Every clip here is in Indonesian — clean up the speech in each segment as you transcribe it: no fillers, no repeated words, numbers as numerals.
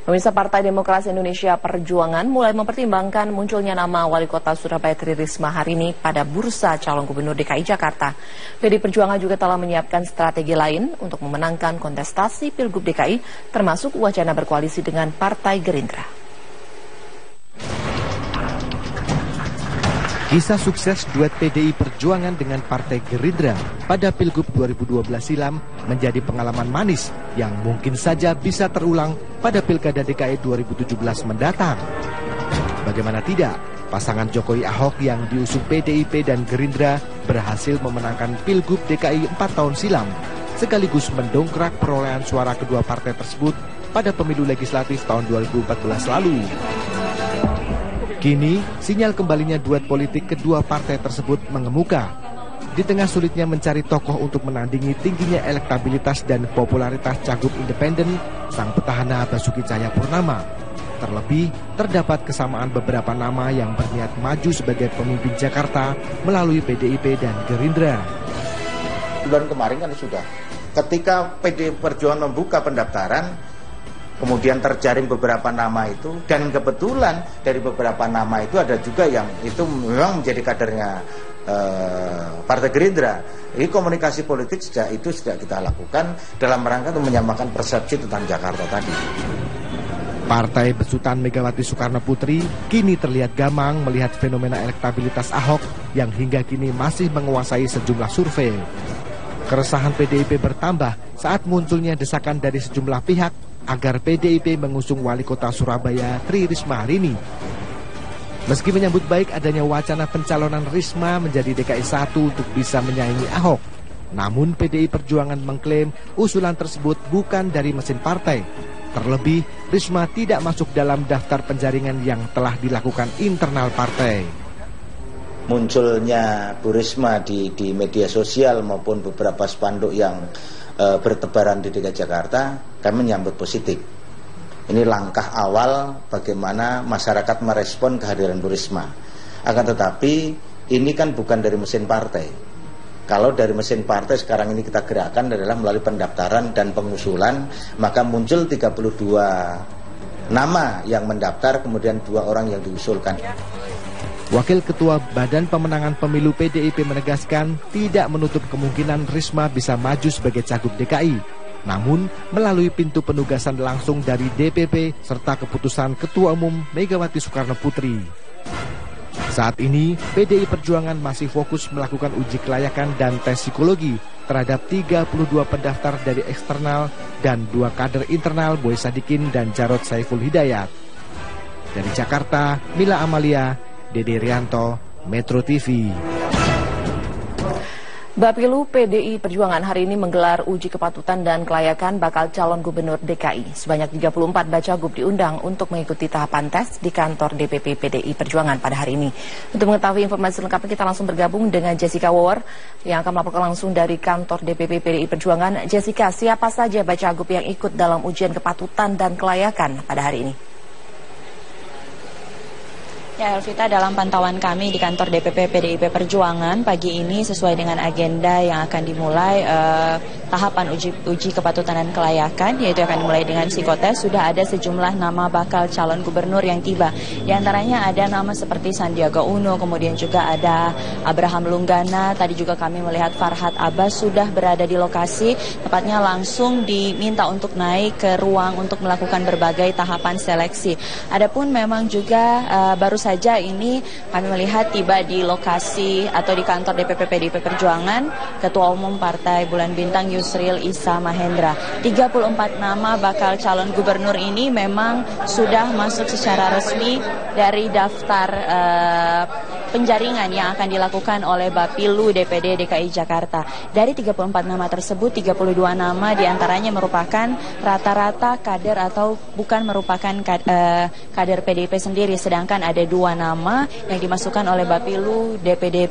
Pemirsa, Partai Demokrasi Indonesia Perjuangan mulai mempertimbangkan munculnya nama Wali Kota Surabaya Tri Risma hari ini pada bursa calon Gubernur DKI Jakarta. PDI Perjuangan juga telah menyiapkan strategi lain untuk memenangkan kontestasi Pilgub DKI, termasuk wacana berkoalisi dengan Partai Gerindra. Kisah sukses duet PDI Perjuangan dengan Partai Gerindra pada Pilgub 2012 silam menjadi pengalaman manis yang mungkin saja bisa terulang pada Pilkada DKI 2017 mendatang. Bagaimana tidak, pasangan Jokowi Ahok yang diusung PDIP dan Gerindra berhasil memenangkan Pilgub DKI 4 tahun silam, sekaligus mendongkrak perolehan suara kedua partai tersebut pada pemilu legislatif tahun 2014 lalu. Kini, sinyal kembalinya duet politik kedua partai tersebut mengemuka. Di tengah sulitnya mencari tokoh untuk menandingi tingginya elektabilitas dan popularitas cagup independen sang petahana Basuki Cahayapurnama. Terlebih, terdapat kesamaan beberapa nama yang berniat maju sebagai pemimpin Jakarta melalui PDIP dan Gerindra. Bulan kemarin kan sudah, ketika PDI Perjuangan membuka pendaftaran, kemudian terjaring beberapa nama itu, dan kebetulan dari beberapa nama itu ada juga yang itu memang menjadi kadernya Partai Gerindra. Jadi komunikasi politik sejak itu sudah kita lakukan dalam rangka untuk menyamakan persepsi tentang Jakarta tadi. Partai besutan Megawati Soekarno Putri kini terlihat gamang melihat fenomena elektabilitas Ahok yang hingga kini masih menguasai sejumlah survei. Keresahan PDIP bertambah saat munculnya desakan dari sejumlah pihak agar PDIP mengusung Wali Kota Surabaya Tri Risma hari ini. Meski menyambut baik adanya wacana pencalonan Risma menjadi DKI 1 untuk bisa menyaingi Ahok, namun PDI Perjuangan mengklaim usulan tersebut bukan dari mesin partai. Terlebih, Risma tidak masuk dalam daftar penjaringan yang telah dilakukan internal partai. Munculnya Bu Risma di media sosial maupun beberapa spanduk yang bertebaran di DKI Jakarta, kami menyambut positif. Ini langkah awal bagaimana masyarakat merespon kehadiran Bu Risma. Akan tetapi ini kan bukan dari mesin partai. Kalau dari mesin partai sekarang ini kita gerakkan adalah melalui pendaftaran dan pengusulan, maka muncul 32 nama yang mendaftar, kemudian 2 orang yang diusulkan. Wakil Ketua Badan Pemenangan Pemilu PDIP menegaskan tidak menutup kemungkinan Risma bisa maju sebagai cagup DKI. Namun, melalui pintu penugasan langsung dari DPP serta keputusan Ketua Umum Megawati Soekarno Putri. Saat ini, PDI Perjuangan masih fokus melakukan uji kelayakan dan tes psikologi terhadap 32 pendaftar dari eksternal dan 2 kader internal Boy Sadikin dan Jarod Saiful Hidayat. Dari Jakarta, Mila Amalia, Dede Rianto, Metro TV. Bapilu PDI Perjuangan hari ini menggelar uji kepatutan dan kelayakan bakal calon gubernur DKI. Sebanyak 34 bacagub diundang untuk mengikuti tahapan tes di kantor DPP PDI Perjuangan pada hari ini. Untuk mengetahui informasi lengkapnya kita langsung bergabung dengan Jessica Wower yang akan melaporkan langsung dari kantor DPP PDI Perjuangan. Jessica, siapa saja bacagub yang ikut dalam ujian kepatutan dan kelayakan pada hari ini? Ya, Elvita, dalam pantauan kami di kantor DPP PDIP Perjuangan pagi ini sesuai dengan agenda yang akan dimulai tahapan uji kepatutan dan kelayakan, yaitu akan dimulai dengan psikotes. Sudah ada sejumlah nama bakal calon gubernur yang tiba. Di antaranya ada nama seperti Sandiaga Uno, kemudian juga ada Abraham Lunggana. Tadi juga kami melihat Farhad Abbas sudah berada di lokasi, tepatnya langsung diminta untuk naik ke ruang untuk melakukan berbagai tahapan seleksi. Adapun memang juga baru saja ini kami melihat tiba di lokasi atau di kantor DPP PDIP Perjuangan Ketua Umum Partai Bulan Bintang Yusril Issa Mahendra. 34 nama bakal calon gubernur ini memang sudah masuk secara resmi dari daftar penjaringan yang akan dilakukan oleh Bapilu DPD DKI Jakarta. Dari 34 nama tersebut, 32 nama diantaranya merupakan rata-rata kader atau bukan merupakan kader PDIP sendiri, sedangkan ada 2 nama yang dimasukkan oleh Bapilu DPD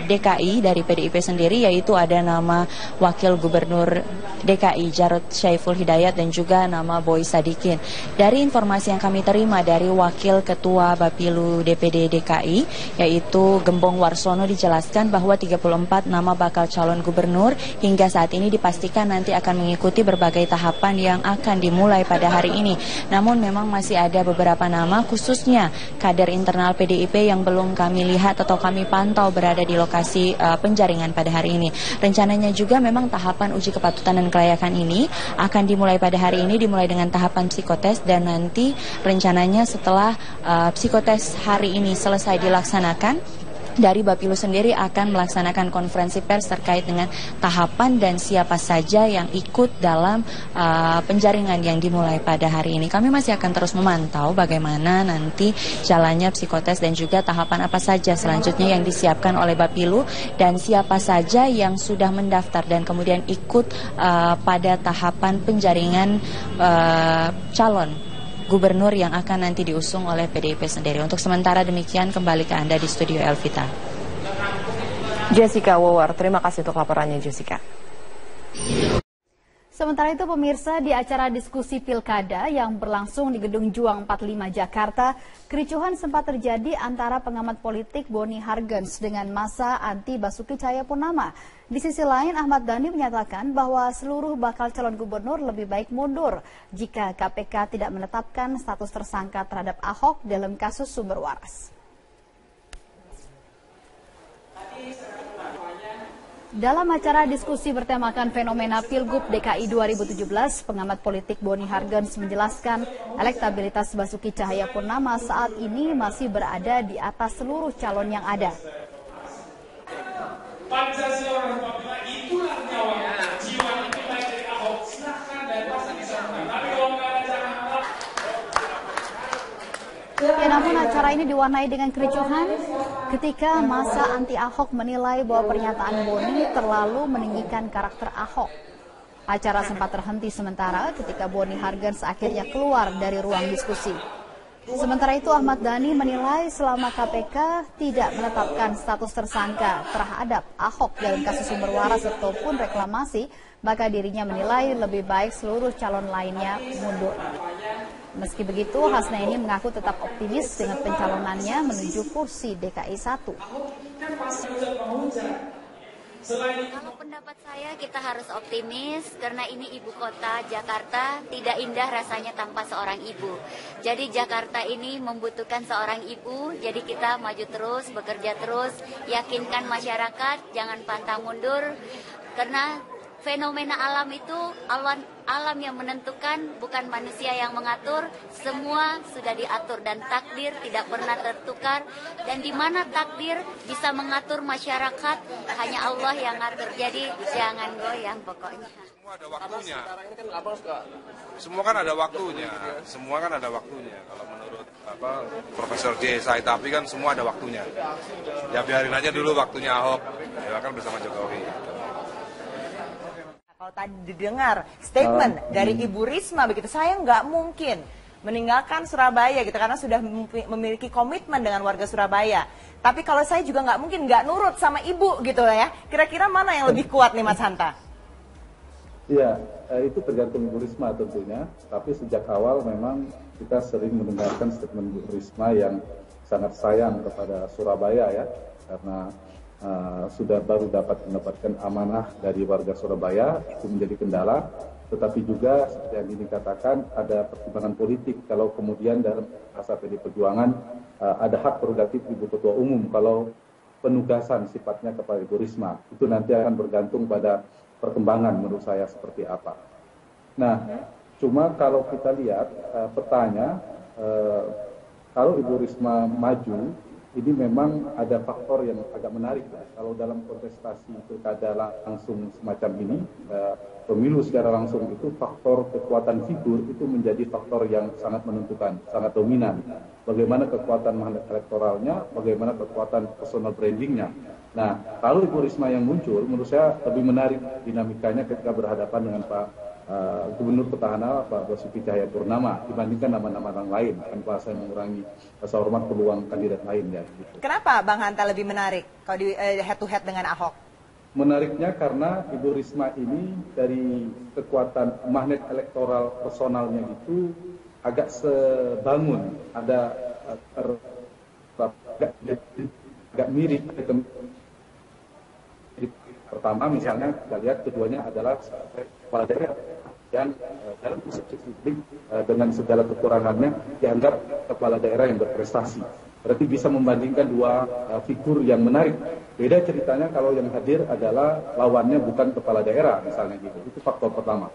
DKI dari PDIP sendiri, yaitu ada nama Wakil Gubernur DKI Jarod Saiful Hidayat dan juga nama Boy Sadikin. Dari informasi yang kami terima dari Wakil Ketua Bapilu DPD DKI, yaitu Gembong Warsono, dijelaskan bahwa 34 nama bakal calon gubernur hingga saat ini dipastikan nanti akan mengikuti berbagai tahapan yang akan dimulai pada hari ini. Namun memang masih ada beberapa nama, khususnya kader internal PDIP yang belum kami lihat atau kami pantau berada di lokasi penjaringan pada hari ini. Rencananya juga memang tahapan uji kepatutan dan kelayakan ini akan dimulai pada hari ini, dimulai dengan tahapan psikotes, dan nanti rencananya setelah psikotes hari ini selesai dilaksanakan, dari Bapilu sendiri akan melaksanakan konferensi pers terkait dengan tahapan dan siapa saja yang ikut dalam penjaringan yang dimulai pada hari ini. Kami masih akan terus memantau bagaimana nanti jalannya psikotes dan juga tahapan apa saja selanjutnya yang disiapkan oleh Bapilu dan siapa saja yang sudah mendaftar dan kemudian ikut pada tahapan penjaringan calon gubernur yang akan nanti diusung oleh PDIP sendiri. Untuk sementara demikian, kembali ke Anda di studio Elvita. Jessica Wawar, terima kasih untuk laporannya Jessica. Sementara itu pemirsa, di acara diskusi pilkada yang berlangsung di Gedung Juang 45 Jakarta, kericuhan sempat terjadi antara pengamat politik Boni Hargens dengan massa anti Basuki Cahayapurnama. Di sisi lain, Ahmad Dhani menyatakan bahwa seluruh bakal calon gubernur lebih baik mundur jika KPK tidak menetapkan status tersangka terhadap Ahok dalam kasus sumber waras. Dalam acara diskusi bertemakan fenomena Pilgub DKI 2017, pengamat politik Boni Hargens menjelaskan elektabilitas Basuki Cahayapurnama saat ini masih berada di atas seluruh calon yang ada. Pancasila dan Papua itulah nyawa, jiwa itu baik dari Ahok, silahkan dan pasti bisa menang. Tapi kalau nggak ada jangan harap. Ya, namun acara ini diwarnai dengan kericuhan ketika massa anti Ahok menilai bahwa pernyataan Boni terlalu meninggikan karakter Ahok. Acara sempat terhenti sementara ketika Boni Hargens akhirnya keluar dari ruang diskusi. Sementara itu Ahmad Dhani menilai selama KPK tidak menetapkan status tersangka terhadap Ahok dalam kasus sumber waras ataupun reklamasi, maka dirinya menilai lebih baik seluruh calon lainnya mundur. Meski begitu, Hasnaini mengaku tetap optimis dengan pencalonannya menuju kursi DKI 1. Kalau pendapat saya, kita harus optimis karena ini ibu kota Jakarta, tidak indah rasanya tanpa seorang ibu. Jadi Jakarta ini membutuhkan seorang ibu, jadi kita maju terus, bekerja terus, yakinkan masyarakat, jangan pantang mundur, karena fenomena alam itu alam yang menentukan, bukan manusia yang mengatur. Semua sudah diatur dan takdir tidak pernah tertukar. Dan di mana takdir bisa mengatur masyarakat, hanya Allah yang ngatur. Jadi jangan goyang pokoknya. Semua ada waktunya. Semua kan ada waktunya. Semua kan ada waktunya. Kalau menurut Profesor J. Saitapi kan semua ada waktunya. Ya biarin aja dulu waktunya Ahok. Ya kan bersama Jokowi. Kalau tadi didengar statement dari Ibu Risma begitu, saya nggak mungkin meninggalkan Surabaya gitu karena sudah memiliki komitmen dengan warga Surabaya. Tapi kalau saya juga nggak mungkin nggak nurut sama ibu gitu ya. Kira-kira mana yang lebih kuat nih Mas Hanta? Iya, itu tergantung Ibu Risma tentunya. Tapi sejak awal memang kita sering mendengarkan statement Ibu Risma yang sangat sayang kepada Surabaya ya, karena sudah baru mendapatkan amanah dari warga Surabaya, itu menjadi kendala, tetapi juga seperti yang dikatakan ada pertimbangan politik kalau kemudian dalam masa PD Perjuangan ada hak prerogatif Ibu Ketua Umum kalau penugasan sifatnya kepada Ibu Risma, itu nanti akan bergantung pada perkembangan menurut saya seperti apa. Nah, cuma kalau kita lihat petanya, kalau Ibu Risma maju, ini memang ada faktor yang agak menarik ya. Kalau dalam kontestasi pilkada langsung semacam ini, pemilu secara langsung itu faktor kekuatan figur itu menjadi faktor yang sangat menentukan, sangat dominan. Bagaimana kekuatan magnet elektoralnya, bagaimana kekuatan personal brandingnya. Nah, kalau Ibu Risma yang muncul, menurut saya lebih menarik dinamikanya ketika berhadapan dengan Pak Gubernur Petahana Pak Basuki Cahayapurnama dibandingkan nama-nama yang lain, tanpa saya mengurangi rasa hormat peluang kandidat lainnya. Gitu. Kenapa Bang Hanta lebih menarik kalau di head to head dengan Ahok? Menariknya karena Ibu Risma ini dari kekuatan magnet elektoral personalnya itu agak sebangun, ada agak mirip. Pertama misalnya kita lihat keduanya adalah kepala daerah yang dalam persepsi publik dengan segala kekurangannya dianggap kepala daerah yang berprestasi. Berarti bisa membandingkan dua figur yang menarik. Beda ceritanya kalau yang hadir adalah lawannya bukan kepala daerah misalnya gitu. Itu faktor pertama.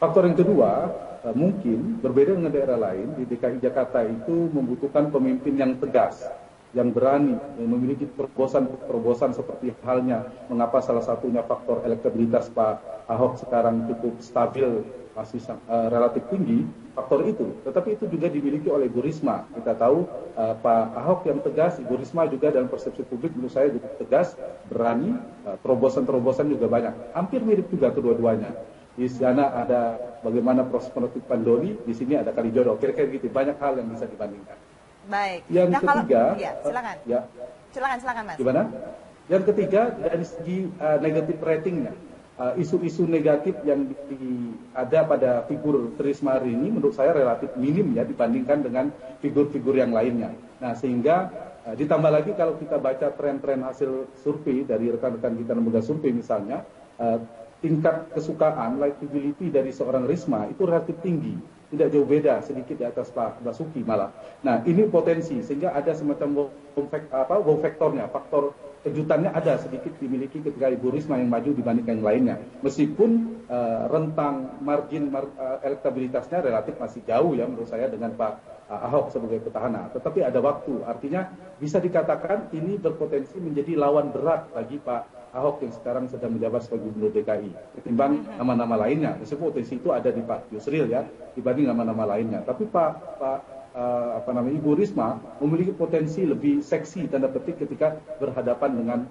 Faktor yang kedua, mungkin berbeda dengan daerah lain, di DKI Jakarta itu membutuhkan pemimpin yang tegas, yang berani, yang memiliki terobosan seperti halnya mengapa salah satunya faktor elektabilitas Pak Ahok sekarang cukup stabil, masih relatif tinggi, faktor itu. Tetapi itu juga dimiliki oleh Ibu Risma. Kita tahu Pak Ahok yang tegas, Ibu Risma juga dalam persepsi publik menurut saya juga tegas, berani, terobosan-terobosan juga banyak. Hampir mirip juga kedua-duanya. Di sana ada bagaimana proses penertiban Doli, di sini ada Kalijodo. Kira-kira gitu, banyak hal yang bisa dibandingkan. Baik. Yang ketiga, silakan. Ya. Silakan Mas. Gimana? Yang ketiga dari segi negatif ratingnya, isu-isu negatif yang ada pada figur Risma hari ini menurut saya relatif minim ya dibandingkan dengan figur-figur yang lainnya. Nah sehingga ditambah lagi kalau kita baca tren-tren hasil survei dari rekan-rekan kita lembaga survei misalnya, tingkat kesukaan, likability dari seorang Risma itu relatif tinggi. Tidak jauh beda, sedikit di atas Pak Basuki malah. Nah ini potensi, sehingga ada semacam wow faktornya, faktor kejutannya ada sedikit dimiliki ketika Ibu Risma yang maju dibandingkan yang lainnya. Meskipun rentang margin elektabilitasnya relatif masih jauh ya menurut saya dengan Pak Ahok sebagai petahana. Tetapi ada waktu, artinya bisa dikatakan ini berpotensi menjadi lawan berat bagi Pak Ahok yang sekarang sedang menjabat sebagai Gubernur DKI ketimbang nama-nama lainnya. Meskipun potensi itu ada di Pak Yusril ya dibanding nama-nama lainnya. Tapi Ibu Risma memiliki potensi lebih seksi tanda petik ketika berhadapan dengan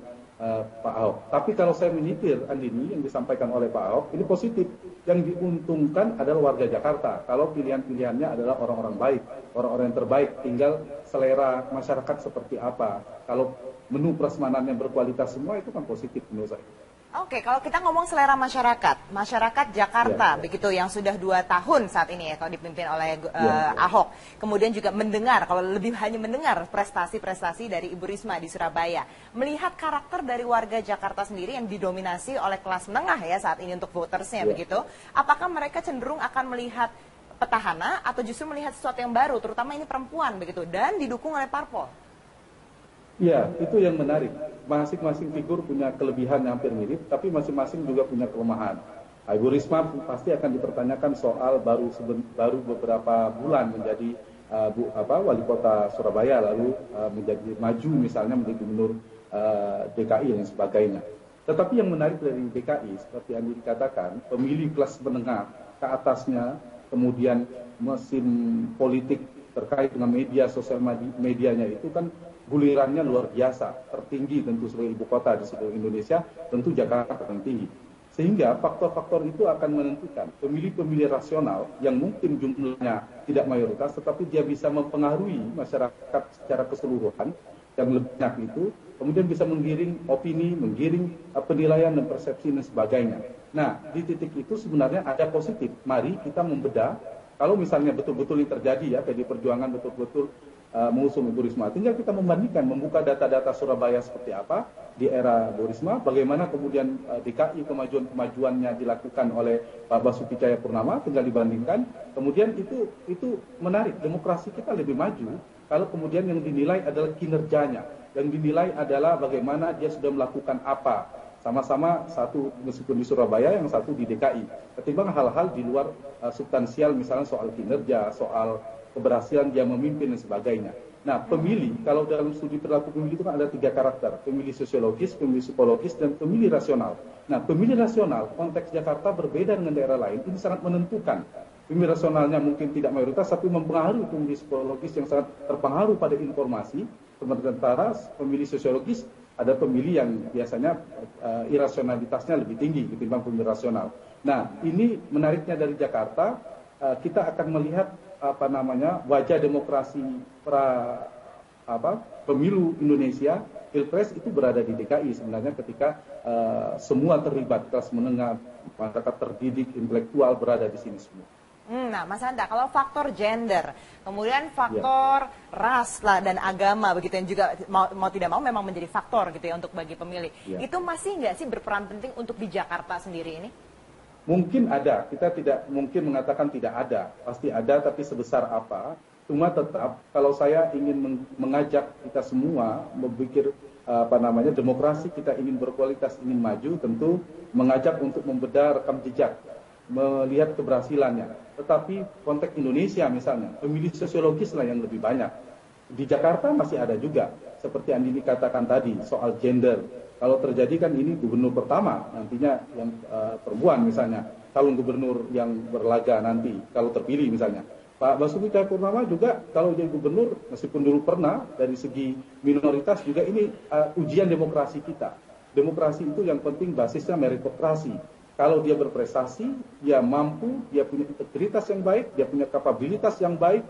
Pak Ahok. Tapi kalau saya menyitir Andini yang disampaikan oleh Pak Ahok ini positif. Yang diuntungkan adalah warga Jakarta. Kalau pilihan-pilihannya adalah orang-orang baik, orang-orang yang terbaik, tinggal selera masyarakat seperti apa. Kalau menu prasmanan yang berkualitas semua itu kan positif menurut saya. Oke, kalau kita ngomong selera masyarakat Jakarta, begitu yang sudah 2 tahun saat ini ya kalau dipimpin oleh Ahok, kemudian juga mendengar, kalau lebih hanya mendengar prestasi-prestasi dari Ibu Risma di Surabaya, melihat karakter dari warga Jakarta sendiri yang didominasi oleh kelas menengah ya saat ini untuk votersnya begitu, apakah mereka cenderung akan melihat petahana atau justru melihat sesuatu yang baru, terutama ini perempuan begitu, dan didukung oleh parpol? Ya, itu yang menarik. Masing-masing figur punya kelebihan yang hampir mirip, tapi masing-masing juga punya kelemahan. Ibu Risma pasti akan dipertanyakan soal baru beberapa bulan menjadi wali kota Surabaya, lalu menjadi maju misalnya menjadi gubernur DKI dan sebagainya. Tetapi yang menarik dari DKI, seperti yang dikatakan, pemilih kelas menengah ke atasnya, kemudian mesin politik terkait dengan media sosial medianya itu kan gulirannya luar biasa, tertinggi tentu sebagai ibu kota di seluruh Indonesia, tentu Jakarta paling tinggi. Sehingga faktor-faktor itu akan menentukan pemilih-pemilih rasional yang mungkin jumlahnya tidak mayoritas, tetapi dia bisa mempengaruhi masyarakat secara keseluruhan yang lebih banyak itu, kemudian bisa menggiring opini, menggiring penilaian dan persepsi dan sebagainya. Nah, di titik itu sebenarnya ada positif. Mari kita membedah, kalau misalnya betul-betul ini terjadi ya, PD Perjuangan betul-betul mengusung Ibu Risma. Tinggal kita membandingkan, membuka data-data Surabaya seperti apa di era Bu Risma, bagaimana kemudian DKI kemajuan-kemajuannya dilakukan oleh Pak Basuki Cahayapurnama, tinggal dibandingkan. Kemudian itu menarik, demokrasi kita lebih maju kalau kemudian yang dinilai adalah kinerjanya, yang dinilai adalah bagaimana dia sudah melakukan apa. Sama-sama satu meskipun di Surabaya, yang satu di DKI. Ketimbang hal-hal di luar substansial, misalnya soal kinerja, soal keberhasilan dia memimpin dan sebagainya. Nah, pemilih, kalau dalam studi perilaku pemilih itu kan ada 3 karakter, pemilih sosiologis, pemilih psikologis, dan pemilih rasional. Nah, pemilih rasional, konteks Jakarta berbeda dengan daerah lain, ini sangat menentukan. Pemilih rasionalnya mungkin tidak mayoritas, tapi mempengaruhi pemilih psikologis yang sangat terpengaruh pada informasi. Sementara pemilih sosiologis, ada pemilih yang biasanya irasionalitasnya lebih tinggi ketimbang pemilih rasional. Nah, ini menariknya dari Jakarta, kita akan melihat wajah demokrasi pemilu Indonesia, Pilpres itu berada di DKI sebenarnya ketika semua terlibat, kelas menengah, masyarakat terdidik, intelektual berada di sini semua. Nah, Mas Hanta, kalau faktor gender, kemudian faktor ras lah dan agama begitu yang juga mau tidak mau memang menjadi faktor gitu ya untuk bagi pemilih. Itu masih nggak sih berperan penting untuk di Jakarta sendiri ini? Mungkin ada, kita tidak mungkin mengatakan tidak ada, pasti ada, tapi sebesar apa? Cuma tetap kalau saya ingin mengajak kita semua berpikir demokrasi kita ingin berkualitas, ingin maju, tentu mengajak untuk membedah rekam jejak, melihat keberhasilannya. Tetapi konteks Indonesia misalnya, pemilih sosiologis lah yang lebih banyak. Di Jakarta masih ada juga, seperti Andini katakan tadi, soal gender. Kalau terjadi kan ini gubernur pertama, nantinya yang perempuan misalnya, calon gubernur yang berlaga nanti, kalau terpilih misalnya. Pak Basuki Cahayapurnama juga kalau jadi gubernur, meskipun dulu pernah, dari segi minoritas juga ini ujian demokrasi kita. Demokrasi itu yang penting basisnya meritokrasi. Kalau dia berprestasi, dia mampu, dia punya integritas yang baik, dia punya kapabilitas yang baik,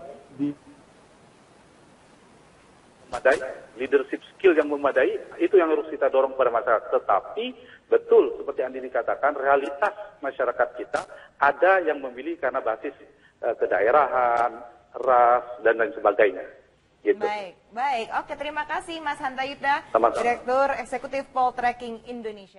memadai, leadership skill yang memadai, itu yang harus kita dorong pada masyarakat. Tetapi betul seperti Andini katakan, realitas masyarakat kita ada yang memilih karena basis kedaerahan, ras, dan lain sebagainya. Gitu. Baik. Oke, terima kasih Mas Hanta Yudha, Sama-sama. Direktur Eksekutif Poltreking Indonesia.